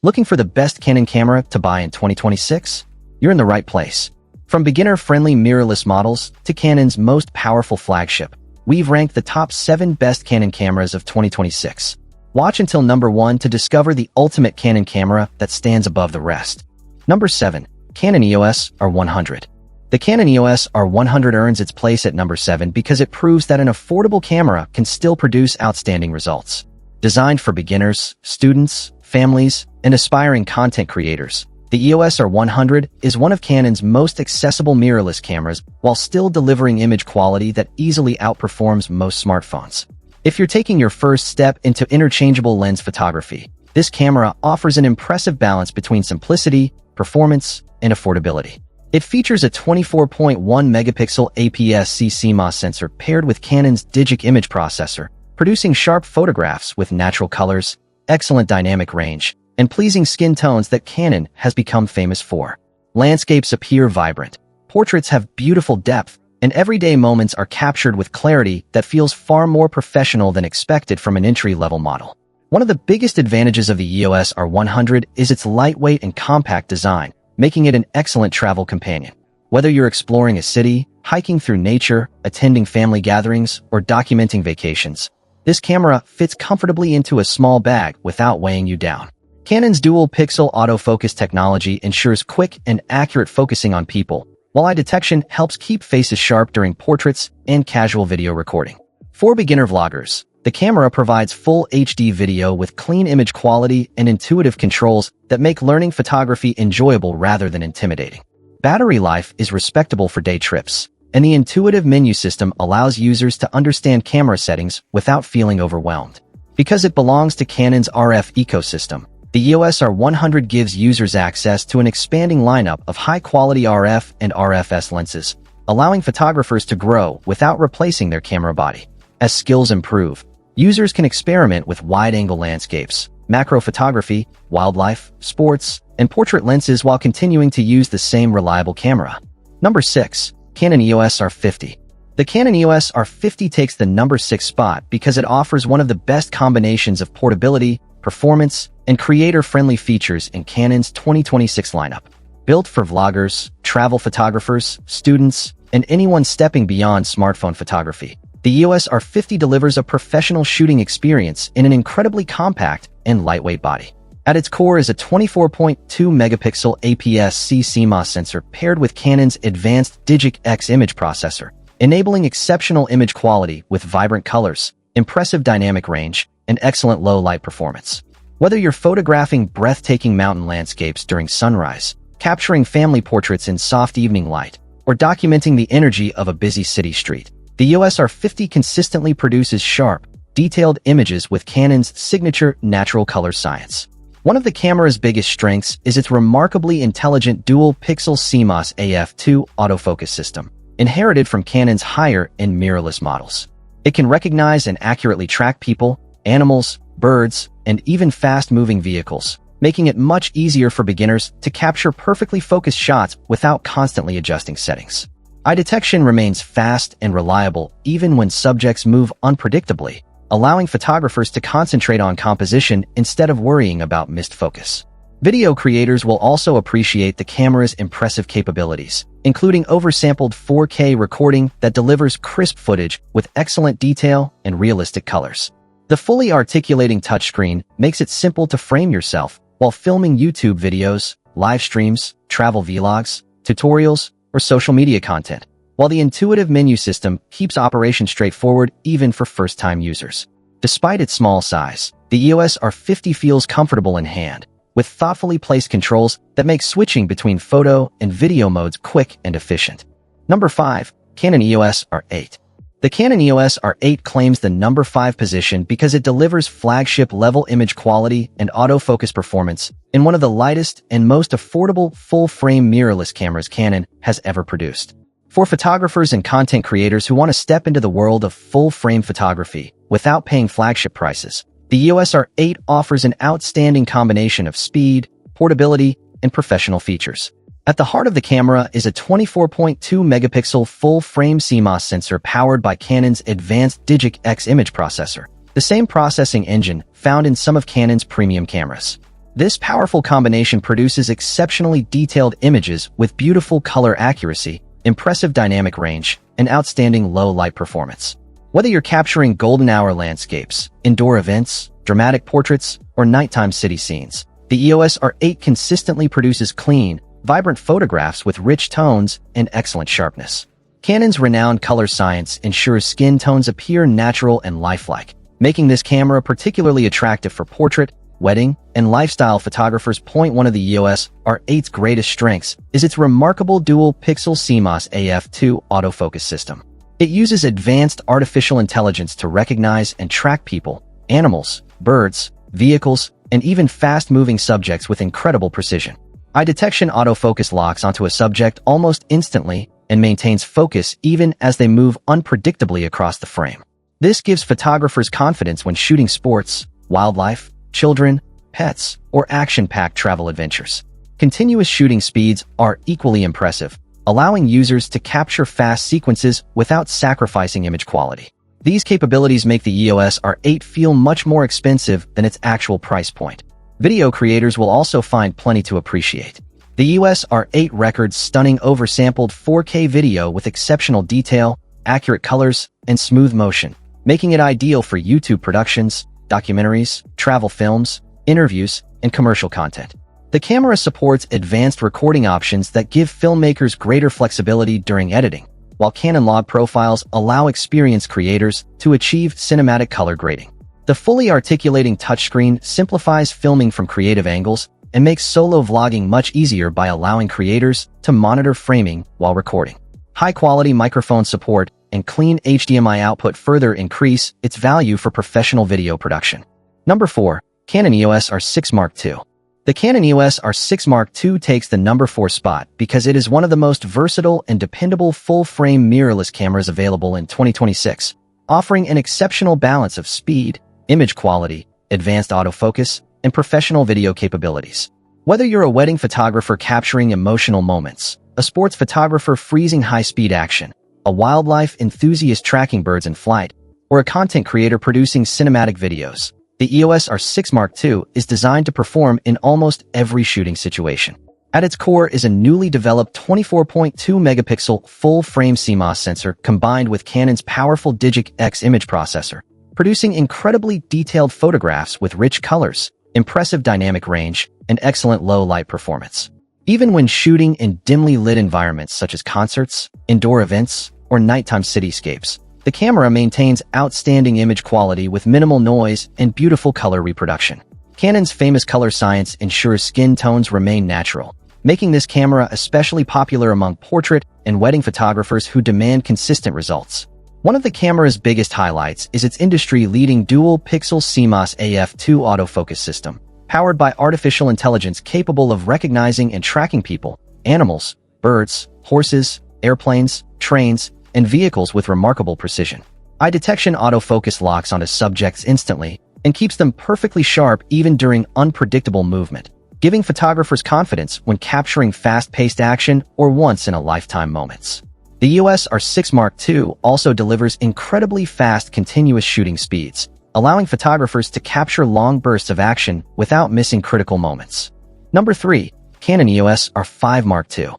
Looking for the best Canon camera to buy in 2026? You're in the right place. From beginner-friendly mirrorless models to Canon's most powerful flagship, we've ranked the top 7 best Canon cameras of 2026. Watch until number 1 to discover the ultimate Canon camera that stands above the rest. Number 7. Canon EOS R100. The Canon EOS R100 earns its place at number 7 because it proves that an affordable camera can still produce outstanding results. Designed for beginners, students, families, and aspiring content creators, the EOS R100 is one of Canon's most accessible mirrorless cameras while still delivering image quality that easily outperforms most smartphones. If you're taking your first step into interchangeable lens photography, this camera offers an impressive balance between simplicity, performance, and affordability. It features a 24.1 megapixel APS-C CMOS sensor paired with Canon's Digic image processor, producing sharp photographs with natural colors, excellent dynamic range, and pleasing skin tones that Canon has become famous for. Landscapes appear vibrant, portraits have beautiful depth, and everyday moments are captured with clarity that feels far more professional than expected from an entry-level model. One of the biggest advantages of the EOS R100 is its lightweight and compact design, making it an excellent travel companion. Whether you're exploring a city, hiking through nature, attending family gatherings, or documenting vacations, this camera fits comfortably into a small bag without weighing you down. Canon's dual-pixel autofocus technology ensures quick and accurate focusing on people, while eye detection helps keep faces sharp during portraits and casual video recording. For beginner vloggers, the camera provides full HD video with clean image quality and intuitive controls that make learning photography enjoyable rather than intimidating. Battery life is respectable for day trips, and the intuitive menu system allows users to understand camera settings without feeling overwhelmed. Because it belongs to Canon's RF ecosystem, the EOS R100 gives users access to an expanding lineup of high-quality RF and RFS lenses, allowing photographers to grow without replacing their camera body. As skills improve, users can experiment with wide-angle landscapes, macro photography, wildlife, sports, and portrait lenses while continuing to use the same reliable camera. Number 6. Canon EOS R50. The Canon EOS R50 takes the number 6 spot because it offers one of the best combinations of portability, performance, and creator-friendly features in Canon's 2026 lineup. Built for vloggers, travel photographers, students, and anyone stepping beyond smartphone photography, the EOS R50 delivers a professional shooting experience in an incredibly compact and lightweight body. At its core is a 24.2 megapixel APS-C CMOS sensor paired with Canon's advanced Digic X image processor, enabling exceptional image quality with vibrant colors, impressive dynamic range, and excellent low-light performance. Whether you're photographing breathtaking mountain landscapes during sunrise, capturing family portraits in soft evening light, or documenting the energy of a busy city street, the EOS R50 consistently produces sharp, detailed images with Canon's signature natural color science. One of the camera's biggest strengths is its remarkably intelligent dual-pixel CMOS AF2 autofocus system, inherited from Canon's higher-end mirrorless models. It can recognize and accurately track people, animals, birds, and even fast-moving vehicles, making it much easier for beginners to capture perfectly focused shots without constantly adjusting settings. Eye detection remains fast and reliable even when subjects move unpredictably, allowing photographers to concentrate on composition instead of worrying about missed focus. Video creators will also appreciate the camera's impressive capabilities, including oversampled 4K recording that delivers crisp footage with excellent detail and realistic colors. The fully articulating touchscreen makes it simple to frame yourself while filming YouTube videos, live streams, travel vlogs, tutorials, or social media content, while the intuitive menu system keeps operation straightforward even for first-time users. Despite its small size, the EOS R50 feels comfortable in hand, with thoughtfully placed controls that make switching between photo and video modes quick and efficient. Number 5. Canon EOS R8. The Canon EOS R8 claims the number 5 position because it delivers flagship-level image quality and autofocus performance in one of the lightest and most affordable full-frame mirrorless cameras Canon has ever produced. For photographers and content creators who want to step into the world of full-frame photography without paying flagship prices, the EOS R8 offers an outstanding combination of speed, portability, and professional features. At the heart of the camera is a 24.2 megapixel full-frame CMOS sensor powered by Canon's advanced Digic X image processor, the same processing engine found in some of Canon's premium cameras. This powerful combination produces exceptionally detailed images with beautiful color accuracy, impressive dynamic range, and outstanding low-light performance. Whether you're capturing golden hour landscapes, indoor events, dramatic portraits, or nighttime city scenes, the EOS R8 consistently produces clean, vibrant photographs with rich tones and excellent sharpness. Canon's renowned color science ensures skin tones appear natural and lifelike, making this camera particularly attractive for portrait, wedding, and lifestyle photographers. One of the EOS R8's greatest strengths is its remarkable dual-pixel CMOS AF2 autofocus system. It uses advanced artificial intelligence to recognize and track people, animals, birds, vehicles, and even fast-moving subjects with incredible precision. Eye detection autofocus locks onto a subject almost instantly and maintains focus even as they move unpredictably across the frame. This gives photographers confidence when shooting sports, wildlife, children, pets, or action-packed travel adventures. Continuous shooting speeds are equally impressive, allowing users to capture fast sequences without sacrificing image quality. These capabilities make the EOS R8 feel much more expensive than its actual price point. Video creators will also find plenty to appreciate. The EOS R8 records stunning oversampled 4K video with exceptional detail, accurate colors, and smooth motion, making it ideal for YouTube productions, documentaries, travel films, interviews, and commercial content. The camera supports advanced recording options that give filmmakers greater flexibility during editing, while Canon log profiles allow experienced creators to achieve cinematic color grading. The fully articulating touchscreen simplifies filming from creative angles and makes solo vlogging much easier by allowing creators to monitor framing while recording. High-quality microphone support and clean HDMI output further increase its value for professional video production. Number 4. Canon EOS R6 Mark II. The Canon EOS R6 Mark II takes the number 4 spot because it is one of the most versatile and dependable full-frame mirrorless cameras available in 2026, offering an exceptional balance of speed, image quality, advanced autofocus, and professional video capabilities. Whether you're a wedding photographer capturing emotional moments, a sports photographer freezing high-speed action, a wildlife enthusiast tracking birds in flight, or a content creator producing cinematic videos, the EOS R6 Mark II is designed to perform in almost every shooting situation. At its core is a newly developed 24.2 megapixel full-frame CMOS sensor combined with Canon's powerful Digic X image processor, producing incredibly detailed photographs with rich colors, impressive dynamic range, and excellent low-light performance. Even when shooting in dimly lit environments such as concerts, indoor events, or nighttime cityscapes, the camera maintains outstanding image quality with minimal noise and beautiful color reproduction. Canon's famous color science ensures skin tones remain natural, making this camera especially popular among portrait and wedding photographers who demand consistent results. One of the camera's biggest highlights is its industry-leading dual-pixel CMOS AF2 autofocus system, powered by artificial intelligence capable of recognizing and tracking people, animals, birds, horses, airplanes, trains, and vehicles with remarkable precision. Eye detection autofocus locks onto subjects instantly and keeps them perfectly sharp even during unpredictable movement, giving photographers confidence when capturing fast-paced action or once-in-a-lifetime moments. The EOS R6 Mark II also delivers incredibly fast continuous shooting speeds, allowing photographers to capture long bursts of action without missing critical moments. Number 3. Canon EOS R5 Mark II.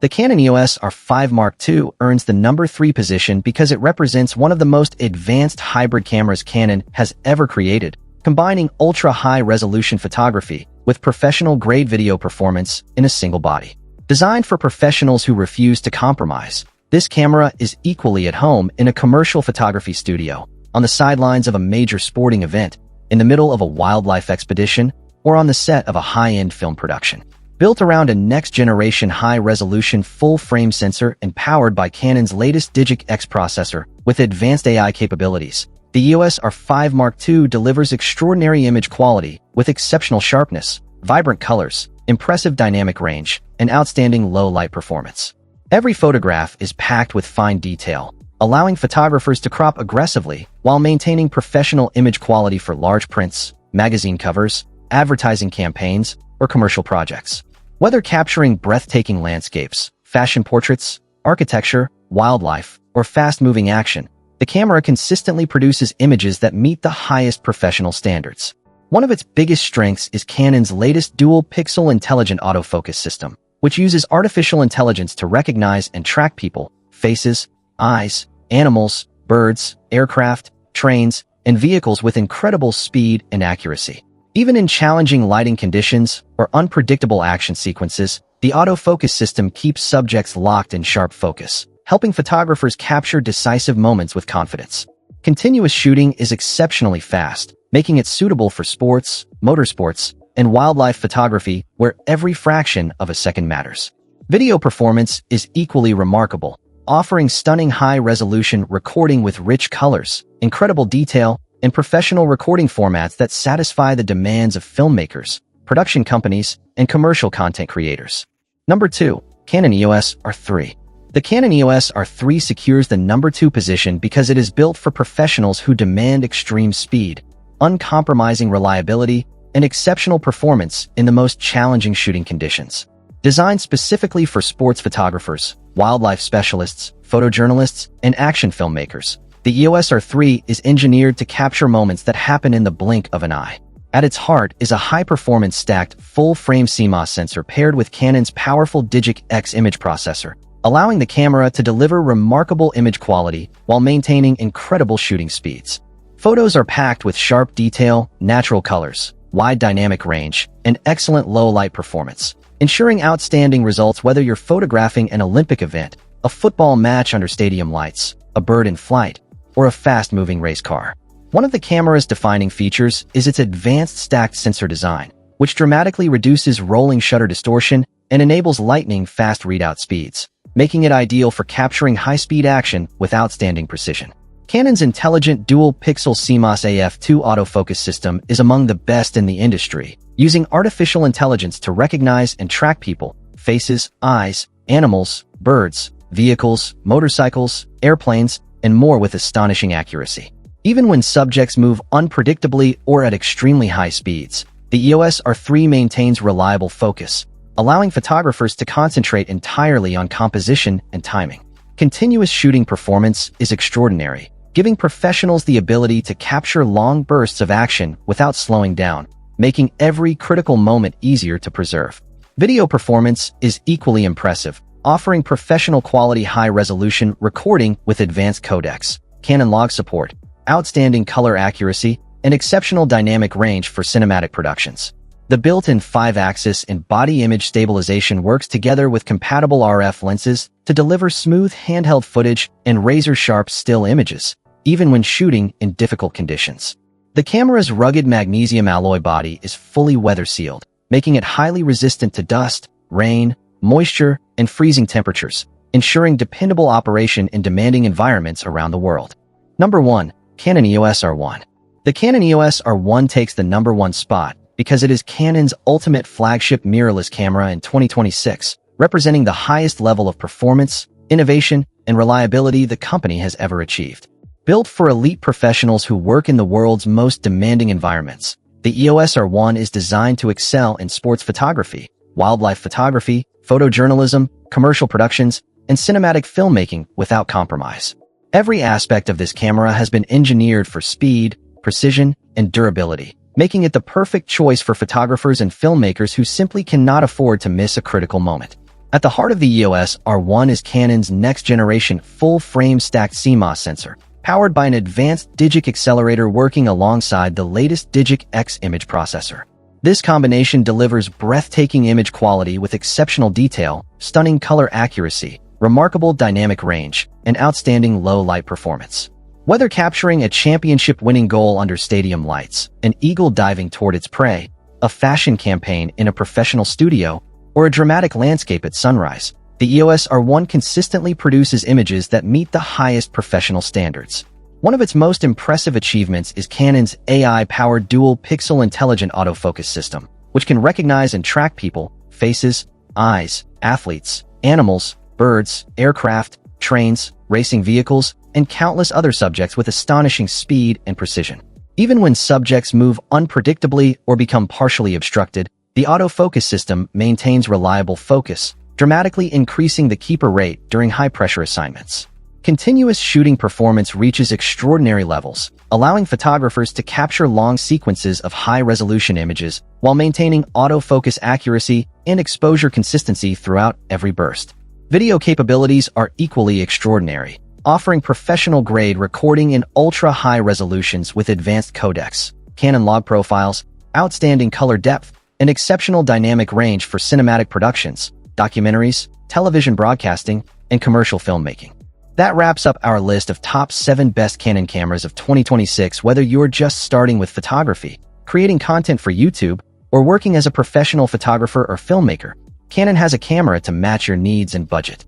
The Canon EOS R5 Mark II earns the number 3 position because it represents one of the most advanced hybrid cameras Canon has ever created, combining ultra-high-resolution photography with professional-grade video performance in a single body. Designed for professionals who refuse to compromise, this camera is equally at home in a commercial photography studio, on the sidelines of a major sporting event, in the middle of a wildlife expedition, or on the set of a high-end film production. Built around a next-generation high-resolution full-frame sensor and powered by Canon's latest Digic X processor with advanced AI capabilities, the EOS R5 Mark II delivers extraordinary image quality with exceptional sharpness, vibrant colors, impressive dynamic range, and outstanding low-light performance. Every photograph is packed with fine detail, allowing photographers to crop aggressively while maintaining professional image quality for large prints, magazine covers, advertising campaigns, or commercial projects. Whether capturing breathtaking landscapes, fashion portraits, architecture, wildlife, or fast-moving action, the camera consistently produces images that meet the highest professional standards. One of its biggest strengths is Canon's latest dual-pixel intelligent autofocus system, which uses artificial intelligence to recognize and track people, faces, eyes, animals, birds, aircraft, trains, and vehicles with incredible speed and accuracy. Even in challenging lighting conditions or unpredictable action sequences, the autofocus system keeps subjects locked in sharp focus, helping photographers capture decisive moments with confidence. Continuous shooting is exceptionally fast, making it suitable for sports, motorsports, and wildlife photography where every fraction of a second matters. Video performance is equally remarkable, offering stunning high-resolution recording with rich colors, incredible detail, and professional recording formats that satisfy the demands of filmmakers, production companies, and commercial content creators. Number 2. Canon EOS R3. The Canon EOS R3 secures the number 2 position because it is built for professionals who demand extreme speed, uncompromising reliability, and exceptional performance in the most challenging shooting conditions. Designed specifically for sports photographers, wildlife specialists, photojournalists, and action filmmakers, the EOS R3 is engineered to capture moments that happen in the blink of an eye. At its heart is a high-performance stacked full-frame CMOS sensor paired with Canon's powerful Digic X image processor, allowing the camera to deliver remarkable image quality while maintaining incredible shooting speeds. Photos are packed with sharp detail, natural colors, wide dynamic range, and excellent low-light performance, ensuring outstanding results whether you're photographing an Olympic event, a football match under stadium lights, a bird in flight, or a fast-moving race car. One of the camera's defining features is its advanced stacked sensor design, which dramatically reduces rolling shutter distortion and enables lightning-fast readout speeds, making it ideal for capturing high-speed action with outstanding precision. Canon's intelligent dual-pixel CMOS AF2 autofocus system is among the best in the industry, using artificial intelligence to recognize and track people, faces, eyes, animals, birds, vehicles, motorcycles, airplanes, and more with astonishing accuracy. Even when subjects move unpredictably or at extremely high speeds, the EOS R3 maintains reliable focus, allowing photographers to concentrate entirely on composition and timing. Continuous shooting performance is extraordinary, giving professionals the ability to capture long bursts of action without slowing down, making every critical moment easier to preserve. Video performance is equally impressive, offering professional quality high-resolution recording with advanced codecs, Canon log support, outstanding color accuracy, and exceptional dynamic range for cinematic productions. The built-in 5-axis and body image stabilization works together with compatible RF lenses to deliver smooth handheld footage and razor-sharp still images, even when shooting in difficult conditions. The camera's rugged magnesium alloy body is fully weather-sealed, making it highly resistant to dust, rain, moisture, and freezing temperatures, ensuring dependable operation in demanding environments around the world. Number 1. Canon EOS R1. The Canon EOS R1 takes the number 1 spot because it is Canon's ultimate flagship mirrorless camera in 2026, representing the highest level of performance, innovation, and reliability the company has ever achieved. Built for elite professionals who work in the world's most demanding environments, the EOS R1 is designed to excel in sports photography, wildlife photography, photojournalism, commercial productions, and cinematic filmmaking without compromise. Every aspect of this camera has been engineered for speed, precision, and durability, making it the perfect choice for photographers and filmmakers who simply cannot afford to miss a critical moment. At the heart of the EOS R1 is Canon's next-generation full-frame stacked CMOS sensor, powered by an advanced Digic accelerator working alongside the latest Digic X image processor. This combination delivers breathtaking image quality with exceptional detail, stunning color accuracy, remarkable dynamic range, and outstanding low-light performance. Whether capturing a championship-winning goal under stadium lights, an eagle diving toward its prey, a fashion campaign in a professional studio, or a dramatic landscape at sunrise, the EOS R1 consistently produces images that meet the highest professional standards. One of its most impressive achievements is Canon's AI-powered dual-pixel intelligent autofocus system, which can recognize and track people, faces, eyes, athletes, animals, birds, aircraft, trains, racing vehicles, and countless other subjects with astonishing speed and precision. Even when subjects move unpredictably or become partially obstructed, the autofocus system maintains reliable focus, dramatically increasing the keeper rate during high-pressure assignments. Continuous shooting performance reaches extraordinary levels, allowing photographers to capture long sequences of high-resolution images while maintaining autofocus accuracy and exposure consistency throughout every burst. Video capabilities are equally extraordinary, offering professional-grade recording in ultra-high resolutions with advanced codecs, Canon log profiles, outstanding color depth, and exceptional dynamic range for cinematic productions, documentaries, television broadcasting, and commercial filmmaking. That wraps up our list of top 7 best Canon cameras of 2026. Whether you're just starting with photography, creating content for YouTube, or working as a professional photographer or filmmaker, Canon has a camera to match your needs and budget.